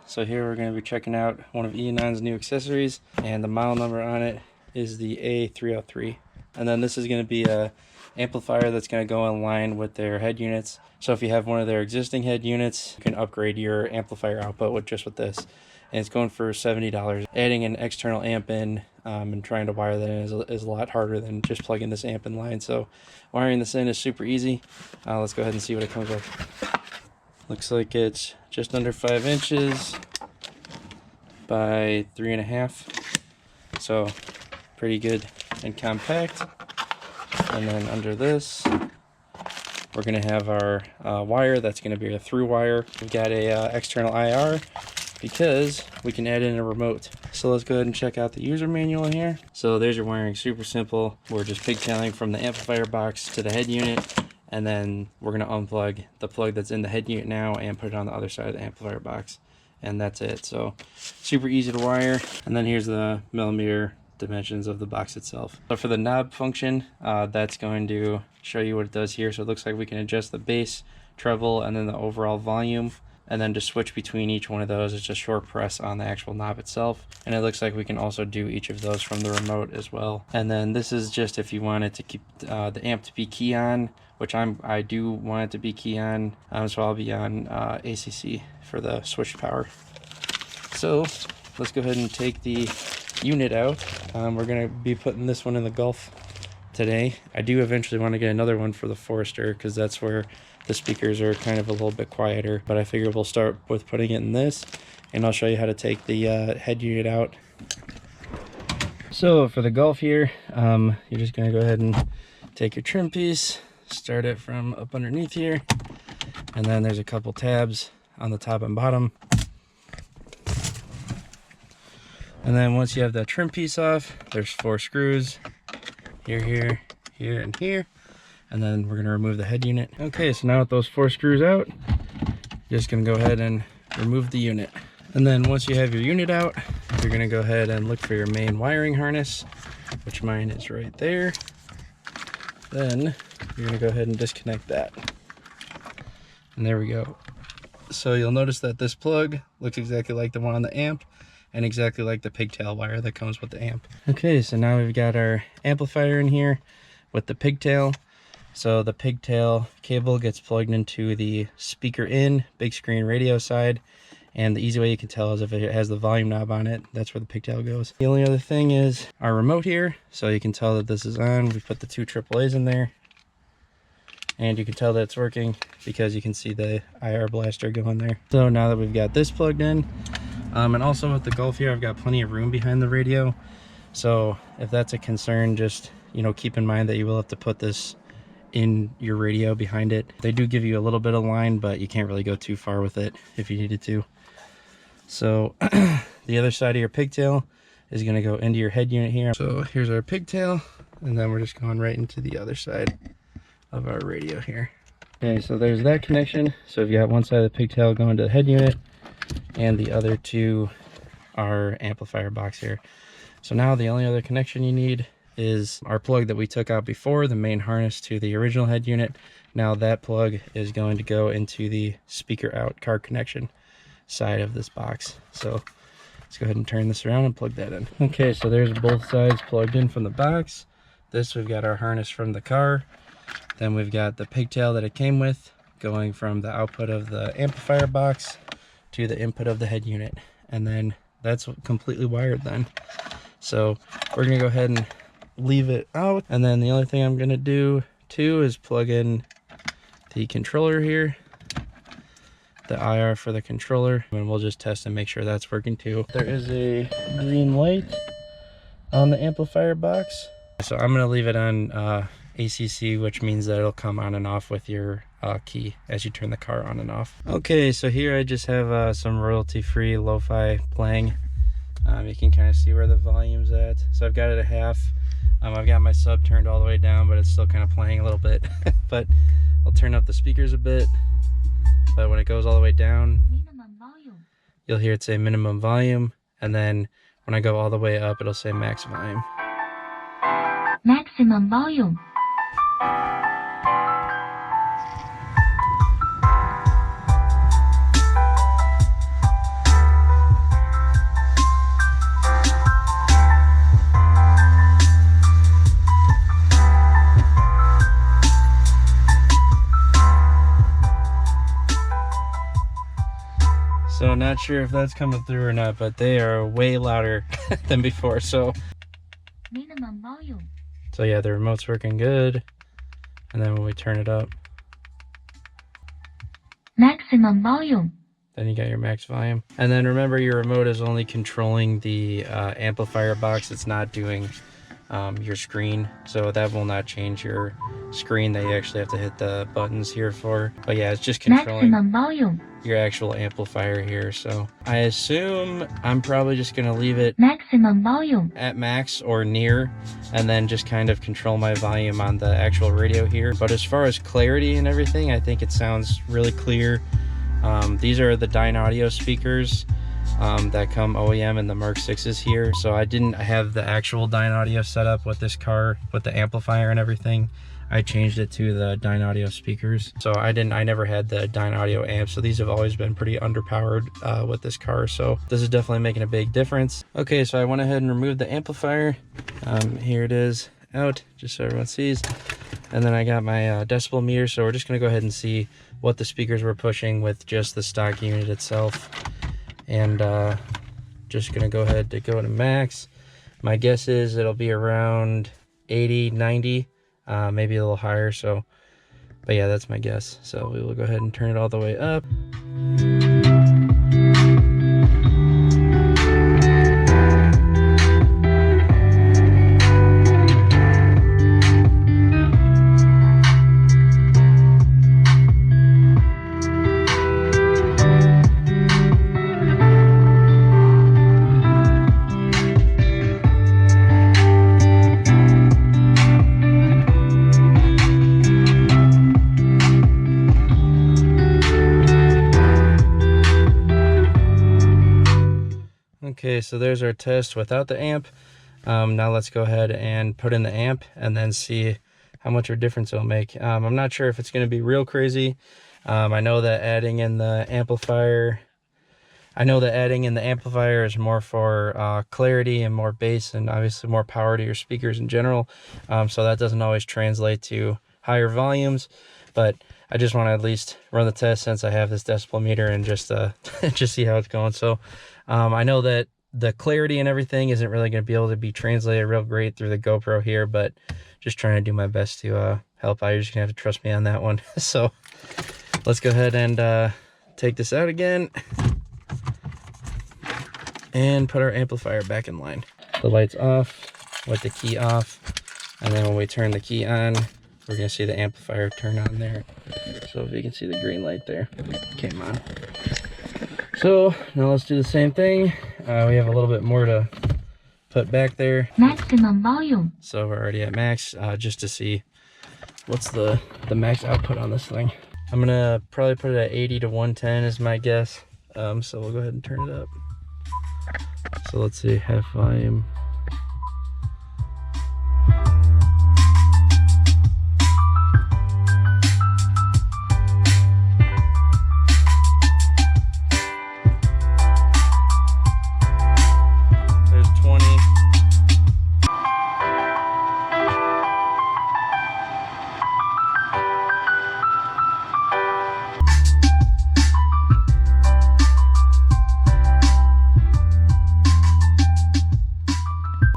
So here we're going to be checking out one of Eonon's new accessories, and the model number on it is the A303. And then this is going to be a amplifier that's going to go in line with their head units. So if you have one of their existing head units, you can upgrade your amplifier output with this. And it's going for $70. Adding an external amp in and trying to wire that in is a lot harder than just plugging this amp in line. So wiring this in is super easy. Let's go ahead and see what it comes with. Looks like it's just under 5 inches by 3.5, so pretty good and compact. And then under this, we're going to have our wire. That's going to be a through wire. We've got a external IR because we can add in a remote. So let's go ahead and check out the user manual here. So there's your wiring, super simple. We're just pigtailing from the amplifier box to the head unit. And then we're going to unplug the plug that's in the head unit now and put it on the other side of the amplifier box. And that's it. So super easy to wire. And then here's the millimeter dimensions of the box itself. So for the knob function, that's going to show you what it does here. So it looks like we can adjust the bass, treble, and then the overall volume. And then to switch between each one of those, it's a short press on the actual knob itself. And it looks like we can also do each of those from the remote as well. And then this is just if you wanted to keep the amp to be key on, which I do want it to be key on, so I'll be on ACC for the switch power. So let's go ahead and take the unit out. We're going to be putting this one in the Gulf today. I do eventually want to get another one for the Forester because that's where the speakers are kind of a little bit quieter, but I figure we'll start with putting it in this, and I'll show you how to take the head unit out. So for the Gulf here, you're just going to go ahead and take your trim piece, start it from up underneath here, and then there's a couple tabs on the top and bottom. And then once you have that trim piece off, there's 4 screws, here, and here. And then we're going to remove the head unit. Okay, so now with those 4 screws out, you're just going to go ahead and remove the unit. And then once you have your unit out, you're going to go ahead and look for your main wiring harness, which mine is right there. Then you're going to go ahead and disconnect that. And there we go. So you'll notice that this plug looks exactly like the one on the amp and exactly like the pigtail wire that comes with the amp. Okay, so now we've got our amplifier in here with the pigtail. So the pigtail cable gets plugged into the speaker in, big screen radio side, and the easy way you can tell is if it has the volume knob on it, that's where the pigtail goes. The only other thing is our remote here, so you can tell that this is on. We put the 2 AAAs in there, and you can tell that it's working because you can see the IR blaster going there. So now that we've got this plugged in, and also with the Gulf here, I've got plenty of room behind the radio, so if that's a concern, just keep in mind that you will have to put this in your radio behind it. They do give you a little bit of line, but you can't really go too far with it if you needed to. So the other side of your pigtail is going to go into your head unit here. So here's our pigtail, and then we're just going right into the other side of our radio here. Okay, so there's that connection. So you've got one side of the pigtail going to the head unit, and the other to our amplifier box here. So now the only other connection you need is our plug that we took out before, the main harness to the original head unit. Now that plug is going to go into the speaker out card connection side of this box. So let's go ahead and turn this around and plug that in. Okay, so there's both sides plugged in from the box. This, we've got our harness from the car. Then we've got the pigtail that it came with going from the output of the amplifier box to the input of the head unit. And then that's completely wired then. So we're gonna go ahead and leave it out, and then the only thing I'm gonna do too is plug in the controller here, the IR for the controller, and we'll just test and make sure that's working too. There is a green light on the amplifier box, so I'm gonna leave it on ACC, which means that it'll come on and off with your key as you turn the car on and off. Okay, so here I just have some royalty-free lo-fi playing. You can kind of see where the volume's at. So I've got it at half. I've got my sub turned all the way down, but it's still kind of playing a little bit. But I'll turn up the speakers a bit. But when it goes all the way down, you'll hear it say minimum volume. And then when I go all the way up, it'll say max volume. Maximum volume. So not sure if that's coming through or not, but they are way louder than before. So minimum volume. So yeah, the remote's working good. And then when we turn it up, Maximum volume. then you got your max volume. And then remember, your remote is only controlling the amplifier box. It's not doing your screen. So that will not change your screen that you actually have to hit the buttons here for. But yeah, it's just controlling Maximum volume. your actual amplifier here. So I assume I'm probably just going to leave it Maximum volume. at max or near, and then just kind of control my volume on the actual radio here. But as far as clarity and everything, I think it sounds really clear. These are the Dynaudio speakers that come OEM in the Mark 6s here. So I didn't have the actual Dynaudio setup with this car with the amplifier and everything. I changed it to the Dynaudio speakers. So I never had the Dynaudio amp. So these have always been pretty underpowered with this car. So this is definitely making a big difference. Okay, so I went ahead and removed the amplifier. Here it is out, just so everyone sees. And then I got my decibel meter. So we're just gonna go ahead and see what the speakers were pushing with just the stock unit itself. And just gonna go ahead to go to max. My guess is it'll be around 80, 90. Maybe a little higher. So, but yeah, that's my guess. So we will go ahead and turn it all the way up. Okay, so there's our test without the amp. Now let's go ahead and put in the amp and then see how much of a difference it'll make. I'm not sure if it's going to be real crazy. I know that adding in the amplifier is more for clarity and more bass and obviously more power to your speakers in general. So that doesn't always translate to higher volumes, but I just want to at least run the test since I have this decibel meter and just just see how it's going. So I know that the clarity and everything isn't really going to be able to be translated real great through the GoPro here, but just trying to do my best to help out. You're just gonna have to trust me on that one. So let's go ahead and take this out again and put our amplifier back in line. The light's off with the key off, and then when we turn the key on, we're gonna see the amplifier turn on there. So if you can see the green light there, came on. So now let's do the same thing. We have a little bit more to put back there. Maximum volume. So we're already at max, just to see what's the max output on this thing. I'm gonna probably put it at 80 to 110 is my guess. So we'll go ahead and turn it up. So let's see, half volume. There's 20.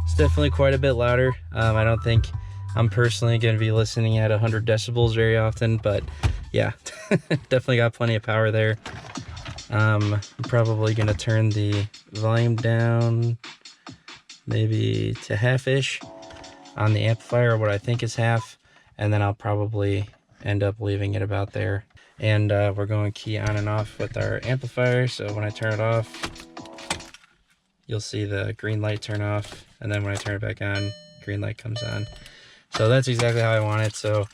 It's definitely quite a bit louder. I don't think I'm personally going to be listening at 100 decibels very often, but yeah, definitely got plenty of power there. I'm probably going to turn the volume down maybe to half-ish on the amplifier, what I think is half, and then I'll probably end up leaving it about there. And we're going key on and off with our amplifier, so when I turn it off, you'll see the green light turn off, and then when I turn it back on, green light comes on. So that's exactly how I want it. So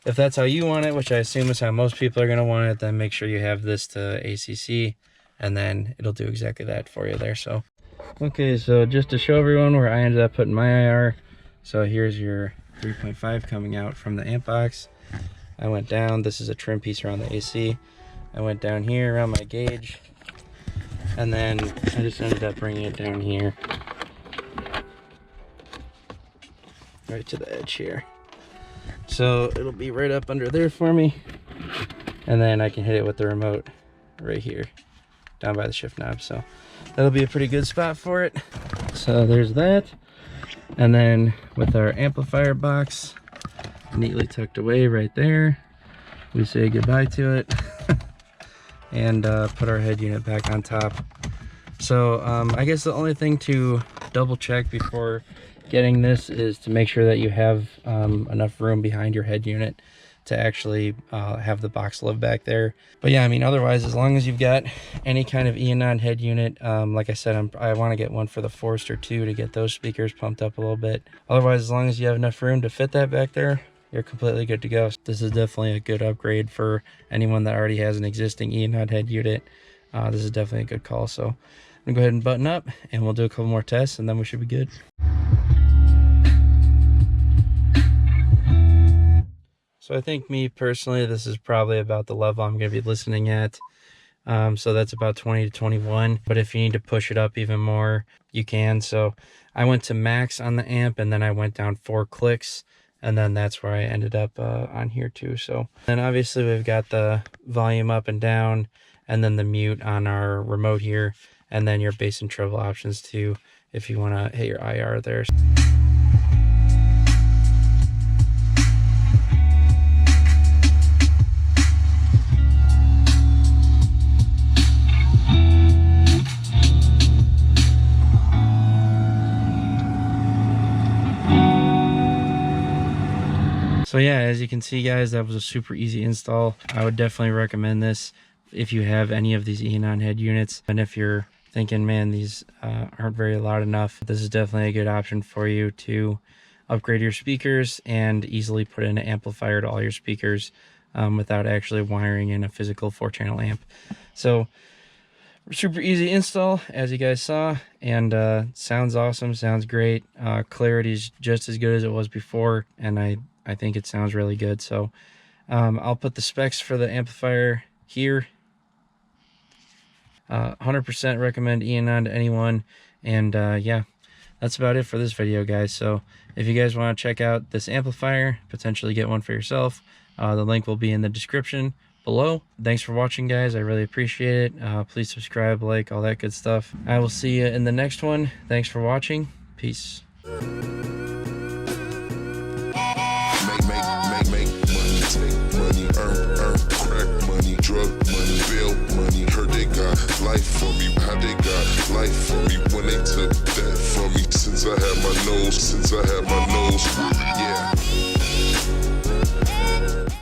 if that's how you want it, which I assume is how most people are going to want it, then make sure you have this to ACC, and then it'll do exactly that for you there. So okay, so just to show everyone where I ended up putting my IR, so here's your 3.5 coming out from the amp box. I went down, this is a trim piece around the AC. I went down here around my gauge, and then I just ended up bringing it down here, right to the edge here. So it'll be right up under there for me, and then I can hit it with the remote right here. down by the shift knob. So that'll be a pretty good spot for it. So there's that. And then with our amplifier box neatly tucked away right there, we say goodbye to it and put our head unit back on top. So I guess the only thing to double check before getting this is to make sure that you have enough room behind your head unit to actually have the box live back there. But yeah, I mean, otherwise, as long as you've got any kind of Eonon head unit, like I said, I want to get one for the Forester too to get those speakers pumped up a little bit. Otherwise, as long as you have enough room to fit that back there, you're completely good to go. This is definitely a good upgrade for anyone that already has an existing Eonon head unit. This is definitely a good call. So I'm gonna go ahead and button up and we'll do a couple more tests and then we should be good. So I think me personally, this is probably about the level I'm going to be listening at. So that's about 20 to 21. But if you need to push it up even more, you can. So I went to max on the amp and then I went down 4 clicks. And then that's where I ended up on here too. So then obviously we've got the volume up and down and then the mute on our remote here. And then your bass and treble options too, if you want to hit your IR there. So yeah, as you can see guys, that was a super easy install. I would definitely recommend this if you have any of these Eonon head units. And if you're thinking, man, these aren't very loud enough, this is definitely a good option for you to upgrade your speakers and easily put in an amplifier to all your speakers without actually wiring in a physical 4-channel amp. So super easy install, as you guys saw, and sounds awesome, sounds great. Clarity's just as good as it was before, and I think it sounds really good. So I'll put the specs for the amplifier here. 100% recommend Eonon to anyone. And yeah, that's about it for this video, guys. So if you guys want to check out this amplifier, potentially get one for yourself, the link will be in the description below. Thanks for watching, guys. I really appreciate it. Please subscribe, like, all that good stuff. I will see you in the next one. Thanks for watching. Peace. Drug money, bail money, heard they got life for me, how they got life for me when they took that from me. Since I had my